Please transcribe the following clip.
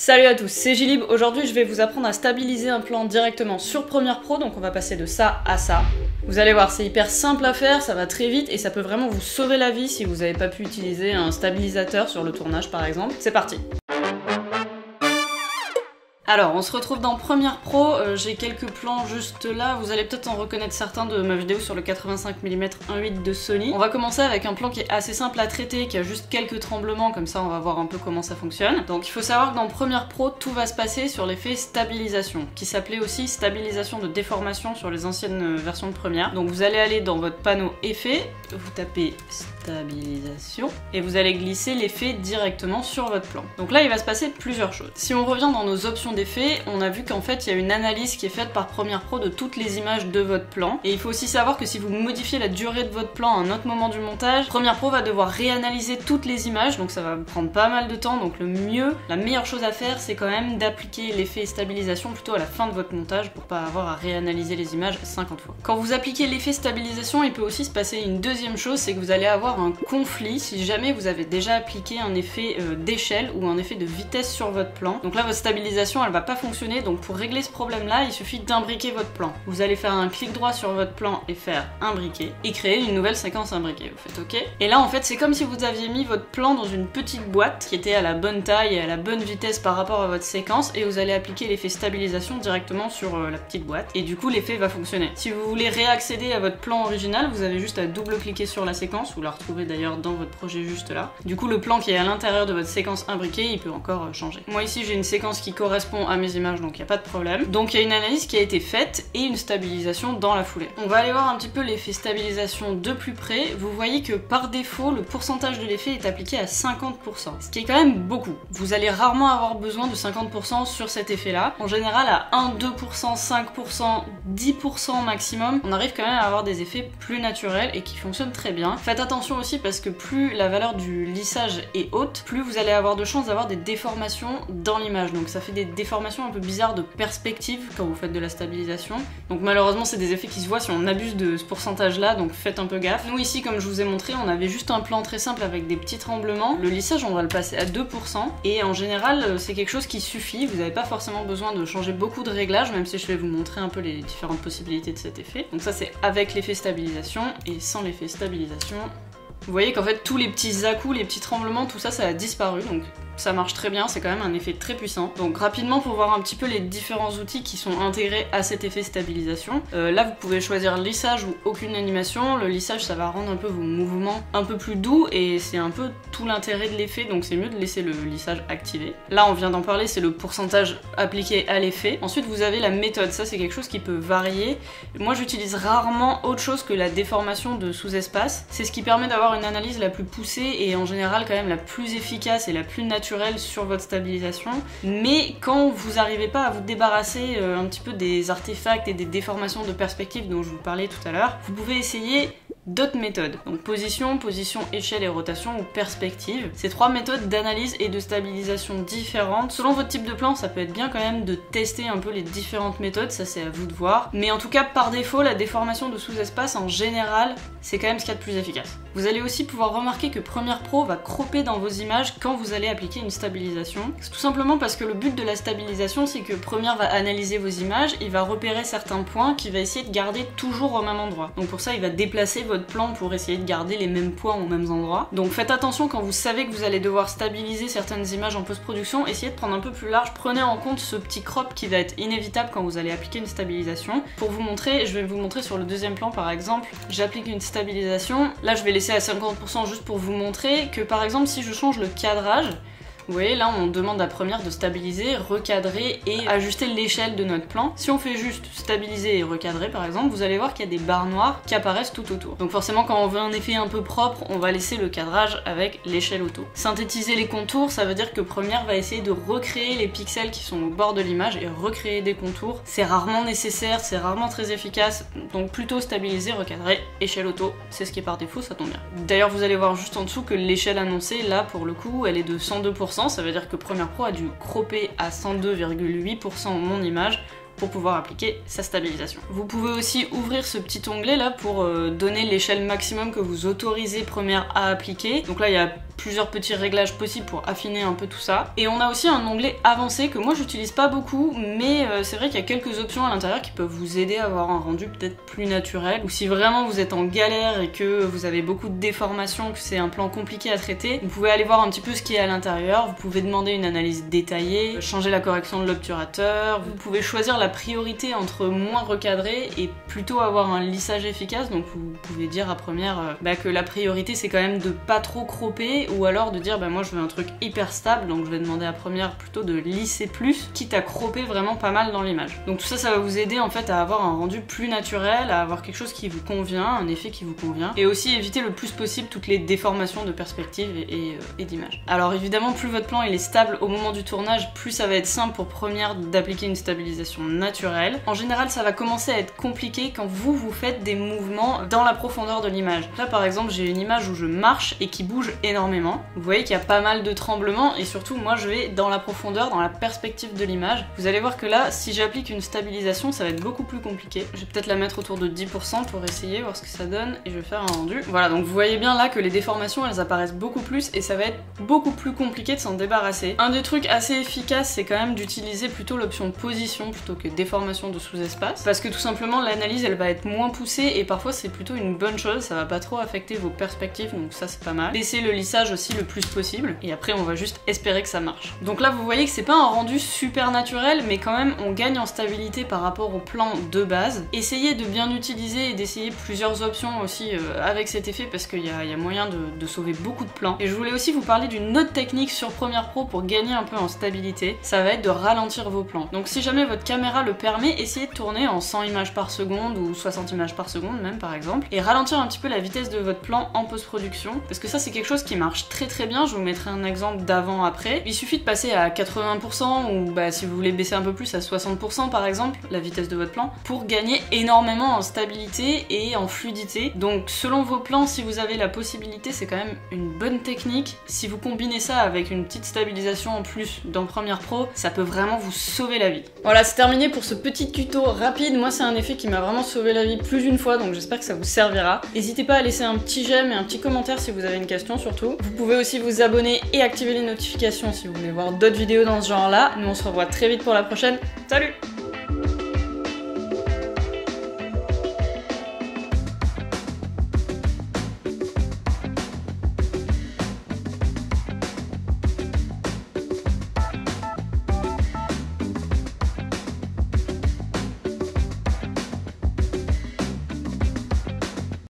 Salut à tous, c'est Gilib. Aujourd'hui je vais vous apprendre à stabiliser un plan directement sur Premiere Pro, donc on va passer de ça à ça. Vous allez voir, c'est hyper simple à faire, ça va très vite et ça peut vraiment vous sauver la vie si vous n'avez pas pu utiliser un stabilisateur sur le tournage par exemple. C'est parti! Alors, on se retrouve dans Premiere Pro, j'ai quelques plans juste là, vous allez peut-être en reconnaître certains de ma vidéo sur le 85 mm 1.8 de Sony. On va commencer avec un plan qui est assez simple à traiter, qui a juste quelques tremblements, comme ça on va voir un peu comment ça fonctionne. Donc il faut savoir que dans Premiere Pro, tout va se passer sur l'effet stabilisation, qui s'appelait aussi stabilisation de déformation sur les anciennes versions de Premiere. Donc vous allez aller dans votre panneau effet, vous tapez stabilisation, et vous allez glisser l'effet directement sur votre plan. Donc là il va se passer plusieurs choses. Si on revient dans nos options d'effet, on a vu qu'en fait il y a une analyse qui est faite par Premiere Pro de toutes les images de votre plan. Et il faut aussi savoir que si vous modifiez la durée de votre plan à un autre moment du montage, Premiere Pro va devoir réanalyser toutes les images, donc ça va prendre pas mal de temps. Donc la meilleure chose à faire, c'est quand même d'appliquer l'effet stabilisation plutôt à la fin de votre montage pour pas avoir à réanalyser les images 50 fois. Quand vous appliquez l'effet stabilisation, il peut aussi se passer une deuxième chose, c'est que vous allez avoir un conflit si jamais vous avez déjà appliqué un effet d'échelle ou un effet de vitesse sur votre plan. Donc là votre stabilisation elle va pas fonctionner, donc pour régler ce problème là il suffit d'imbriquer votre plan. Vous allez faire un clic droit sur votre plan et faire imbriquer et créer une nouvelle séquence imbriquée. Vous faites OK et là en fait c'est comme si vous aviez mis votre plan dans une petite boîte qui était à la bonne taille et à la bonne vitesse par rapport à votre séquence, et vous allez appliquer l'effet stabilisation directement sur la petite boîte et du coup l'effet va fonctionner. Si vous voulez réaccéder à votre plan original, vous avez juste à double cliquer sur la séquence, vous la retrouvez d'ailleurs dans votre projet juste là. Du coup le plan qui est à l'intérieur de votre séquence imbriquée il peut encore changer. Moi ici j'ai une séquence qui correspond à mes images, donc il n'y a pas de problème. Donc il y a une analyse qui a été faite et une stabilisation dans la foulée. On va aller voir un petit peu l'effet stabilisation de plus près. Vous voyez que par défaut le pourcentage de l'effet est appliqué à 50%, ce qui est quand même beaucoup. Vous allez rarement avoir besoin de 50% sur cet effet là. En général à 1, 2%, 5%, 10% maximum, on arrive quand même à avoir des effets plus naturels et qui fonctionnent très bien. Faites attention aussi parce que plus la valeur du lissage est haute, plus vous allez avoir de chances d'avoir des déformations dans l'image. Donc ça fait des déformations un peu bizarres de perspective quand vous faites de la stabilisation. Donc malheureusement c'est des effets qui se voient si on abuse de ce pourcentage là, donc faites un peu gaffe. Nous ici comme je vous ai montré, on avait juste un plan très simple avec des petits tremblements. Le lissage on va le passer à 2% et en général c'est quelque chose qui suffit. Vous n'avez pas forcément besoin de changer beaucoup de réglages, même si je vais vous montrer un peu les différentes possibilités de cet effet. Donc ça c'est avec l'effet stabilisation, et sans l'effet stabilisation vous voyez qu'en fait tous les petits à-coups, les petits tremblements, tout ça, ça a disparu, donc ça marche très bien, c'est quand même un effet très puissant. Donc rapidement pour voir un petit peu les différents outils qui sont intégrés à cet effet stabilisation, là vous pouvez choisir lissage ou aucune animation. Le lissage ça va rendre un peu vos mouvements un peu plus doux et c'est un peu tout l'intérêt de l'effet, donc c'est mieux de laisser le lissage activé. Là on vient d'en parler, c'est le pourcentage appliqué à l'effet. Ensuite vous avez la méthode, ça c'est quelque chose qui peut varier. Moi j'utilise rarement autre chose que la déformation de sous-espace. C'est ce qui permet d'avoir une analyse la plus poussée et en général quand même la plus efficace et la plus naturelle sur votre stabilisation. Mais quand vous n'arrivez pas à vous débarrasser un petit peu des artefacts et des déformations de perspective dont je vous parlais tout à l'heure, vous pouvez essayer d'autres méthodes. Donc position, échelle et rotation ou perspective. C'est trois méthodes d'analyse et de stabilisation différentes. Selon votre type de plan, ça peut être bien quand même de tester un peu les différentes méthodes, ça c'est à vous de voir. Mais en tout cas, par défaut, la déformation de sous-espace en général, c'est quand même ce qu'il y a de plus efficace. Vous allez aussi pouvoir remarquer que Premiere Pro va cropper dans vos images quand vous allez appliquer une stabilisation. C'est tout simplement parce que le but de la stabilisation, c'est que Premiere va analyser vos images, il va repérer certains points qu'il va essayer de garder toujours au même endroit. Donc pour ça, il va déplacer votre plan pour essayer de garder les mêmes points aux mêmes endroits. Donc faites attention quand vous savez que vous allez devoir stabiliser certaines images en post-production, essayez de prendre un peu plus large, prenez en compte ce petit crop qui va être inévitable quand vous allez appliquer une stabilisation. Pour vous montrer, je vais vous montrer sur le deuxième plan par exemple, j'applique une stabilisation, là je vais laisser à 50% juste pour vous montrer que par exemple si je change le cadrage, vous voyez là on demande à Premiere de stabiliser, recadrer et ajuster l'échelle de notre plan. Si on fait juste stabiliser et recadrer par exemple, vous allez voir qu'il y a des barres noires qui apparaissent tout autour. Donc forcément quand on veut un effet un peu propre, on va laisser le cadrage avec l'échelle auto. Synthétiser les contours, ça veut dire que Premiere va essayer de recréer les pixels qui sont au bord de l'image et recréer des contours. C'est rarement nécessaire, c'est rarement très efficace, donc plutôt stabiliser, recadrer, échelle auto, c'est ce qui est par défaut, ça tombe bien. D'ailleurs vous allez voir juste en dessous que l'échelle annoncée là pour le coup elle est de 102%. Ça veut dire que Premiere Pro a dû cropper à 102,8% mon image pour pouvoir appliquer sa stabilisation. Vous pouvez aussi ouvrir ce petit onglet là pour donner l'échelle maximum que vous autorisez Premiere à appliquer. Donc là il y a plusieurs petits réglages possibles pour affiner un peu tout ça. Et on a aussi un onglet avancé que moi j'utilise pas beaucoup, mais c'est vrai qu'il y a quelques options à l'intérieur qui peuvent vous aider à avoir un rendu peut-être plus naturel. Ou si vraiment vous êtes en galère et que vous avez beaucoup de déformations, que c'est un plan compliqué à traiter, vous pouvez aller voir un petit peu ce qui est à l'intérieur, vous pouvez demander une analyse détaillée, changer la correction de l'obturateur, vous pouvez choisir la priorité entre moins recadré et plutôt avoir un lissage efficace, donc vous pouvez dire à première que la priorité c'est quand même de pas trop cropper, ou alors de dire moi je veux un truc hyper stable, donc je vais demander à première plutôt de lisser plus, quitte à cropper vraiment pas mal dans l'image. Donc tout ça, ça va vous aider en fait à avoir un rendu plus naturel, à avoir quelque chose qui vous convient, un effet qui vous convient, et aussi éviter le plus possible toutes les déformations de perspective et d'image. Alors évidemment, plus votre plan il est stable au moment du tournage, plus ça va être simple pour première d'appliquer une stabilisation naturelle. En général, ça va commencer à être compliqué quand vous faites des mouvements dans la profondeur de l'image. Là par exemple, j'ai une image où je marche et qui bouge énormément. Vous voyez qu'il y a pas mal de tremblements, et surtout moi je vais dans la profondeur, dans la perspective de l'image. Vous allez voir que là, si j'applique une stabilisation, ça va être beaucoup plus compliqué. Je vais peut-être la mettre autour de 10% pour essayer, voir ce que ça donne, et je vais faire un rendu. Voilà, donc vous voyez bien là que les déformations elles apparaissent beaucoup plus, et ça va être beaucoup plus compliqué de s'en débarrasser. Un des trucs assez efficaces, c'est quand même d'utiliser plutôt l'option position plutôt que déformation de sous-espace, parce que tout simplement l'analyse elle va être moins poussée, et parfois c'est plutôt une bonne chose, ça va pas trop affecter vos perspectives, donc ça c'est pas mal. Baisser le lissage aussi le plus possible, et après on va juste espérer que ça marche. Donc là vous voyez que c'est pas un rendu super naturel, mais quand même on gagne en stabilité par rapport au plan de base. Essayez de bien utiliser et d'essayer plusieurs options aussi avec cet effet, parce qu'il y a moyen de sauver beaucoup de plans. Et je voulais aussi vous parler d'une autre technique sur Premiere Pro pour gagner un peu en stabilité, ça va être de ralentir vos plans. Donc si jamais votre caméra le permet, essayez de tourner en 100 images par seconde ou 60 images par seconde même par exemple, et ralentir un petit peu la vitesse de votre plan en post-production, parce que ça c'est quelque chose qui marche très bien. Je vous mettrai un exemple d'avant-après. Il suffit de passer à 80% ou si vous voulez baisser un peu plus à 60% par exemple, la vitesse de votre plan, pour gagner énormément en stabilité et en fluidité. Donc selon vos plans, si vous avez la possibilité, c'est quand même une bonne technique. Si vous combinez ça avec une petite stabilisation en plus dans Premiere Pro, ça peut vraiment vous sauver la vie. Voilà, c'est terminé pour ce petit tuto rapide. Moi c'est un effet qui m'a vraiment sauvé la vie plus d'une fois, donc j'espère que ça vous servira. N'hésitez pas à laisser un petit j'aime et un petit commentaire si vous avez une question surtout. Vous pouvez aussi vous abonner et activer les notifications si vous voulez voir d'autres vidéos dans ce genre là. Nous on se revoit très vite pour la prochaine. Salut!